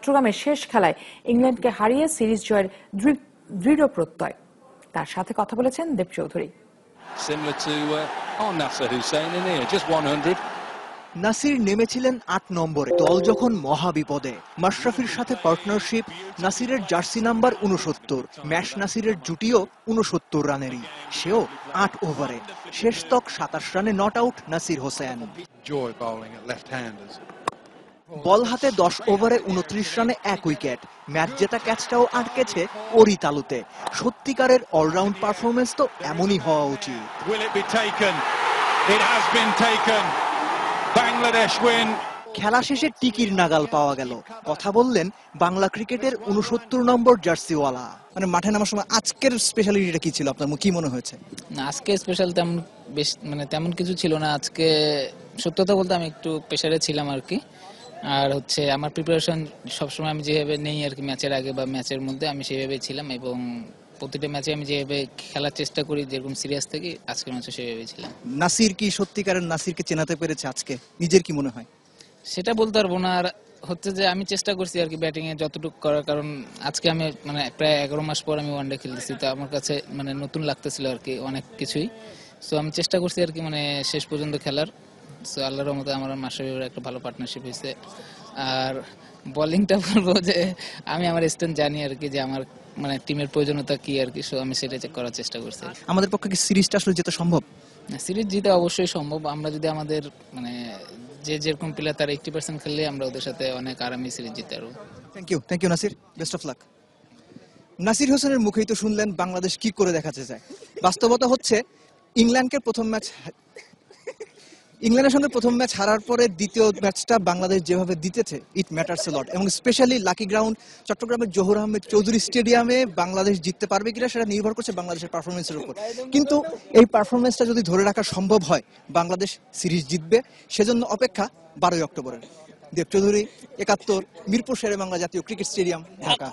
চট্টগ্রামের শেষ খেলায় ইংল্যান্ডকে হারিয়ে সিরিজ জয়ের দৃঢ় প্রত্যয়। তার সাথে কথা বলেছেন দেব চৌধুরী। নাসির নেমেছিলেন ৮ নম্বরে। দল যখন মহাবিপদে, মাশরাফির সাথে পার্টনারশিপ, নাসিরের জার্সি নাম্বার ৬৯, ম্যাশ নাসিরের জুটিও ৬৯ রানেরই, সেও ৮ ওভারে। শেষ তক ২৭ রানে নট আউট নাসির হোসেন। বল হাতে ১০ ওভারে ২৯ রানে ১ উইকেট। ম্যাচ জেতা ক্যাচটাও আটকেছে ওরই তালুতে। সত্যিকারের অলরাউন্ড পারফরমেন্স তো এমনই হওয়া উচিত। খেলা শেষে টিকির নাগাল পাওয়া গেল। কথা বললেন বাংলা ক্রিকেটের ৬৯ নম্বর জার্সিওয়ালা। মানে মাঠে নামার সময় আজকের স্পেশালিটিটা কি ছিল, আপনার কি মনে হয়েছে? না, আজকে স্পেশাল তেমন তেমন কিছু ছিল না। আজকে সত্যতা বলতে আমি একটু প্রেসারে ছিলাম আর কি। আর আমার প্রিপারেশন সবসময় আমি যেভাবে নেই আর কি, ম্যাচের আগে বা ম্যাচের মধ্যে আমি সেভাবেই ছিলাম, এবং প্রতিটা ম্যাচে আমি যেভাবে খেলার চেষ্টা করি, যেরকম সিরিয়াস থেকে আজকের ম্যাচে সেভাবেই ছিলাম। নাসির কি সত্যিকারের নাসিরকে চেনাতে পেরেছে আজকে? নিজের কি মনে হয়? সেটা বলতে পারবো না। আর যে আমি চেষ্টা করছি আর কি ব্যাটিং এ যতটুকু করার, কারণ আজকে আমি প্রায় 11 মাস পর আমি ওয়ানডে খেলতেছি, তো আমার কাছে নতুন লাগতেছিল আর কি অনেক কিছুই। সো আমি চেষ্টা করছি আর কি শেষ পর্যন্ত খেলার। সো আল্লাহর রহমতে আমার মাশরাফির একটা ভালো পার্টনারশিপ হয়েছে। আর বোলিংটা বলবো যে আমি আমার স্ট্রেংথ জানি আর কি, যে আমার টিমের প্রয়োজনীয়তা কি আর কি। সো আমি সেটা চেক করার চেষ্টা করছি। আমাদের পক্ষে কি সিরিজটা আসলে জেতা সম্ভব? সিরিজ জিতে অবশ্যই সম্ভব। আমরা যদি আমাদের যে যেরকম প্লেয়ার তার 80% খেললে আমরা ওদের সাথে অনেক আরামে সিরিজ জিতে পারবো। Thank you Nasir, best of luck. Nasir হোসেনের মুখেই তো শুনলেন বাংলাদেশ কি করে দেখাতে চায়। বাস্তবতা হচ্ছে ইংল্যান্ডের সঙ্গে প্রথম ম্যাচ হারার পরে দ্বিতীয় ম্যাচটা বাংলাদেশ যেভাবে জিতেছে, ইট ম্যাটারস এ লট। এবং স্পেশালি লাকি গ্রাউন্ড চট্টগ্রামের জহুর আহমেদ চৌধুরী স্টেডিয়ামে বাংলাদেশ জিততে পারবে কিনা সেটা নির্ভর করছে বাংলাদেশের পারফরমেন্সের উপর। কিন্তু এই পারফরমেন্সটা যদি ধরে রাখা সম্ভব হয়, বাংলাদেশ সিরিজ জিতবে। সেজন্য অপেক্ষা 12 অক্টোবরের। দেব চৌধুরী, ৭১, মিরপুর শেরে বাংলা জাতীয় ক্রিকেট স্টেডিয়াম, ঢাকা।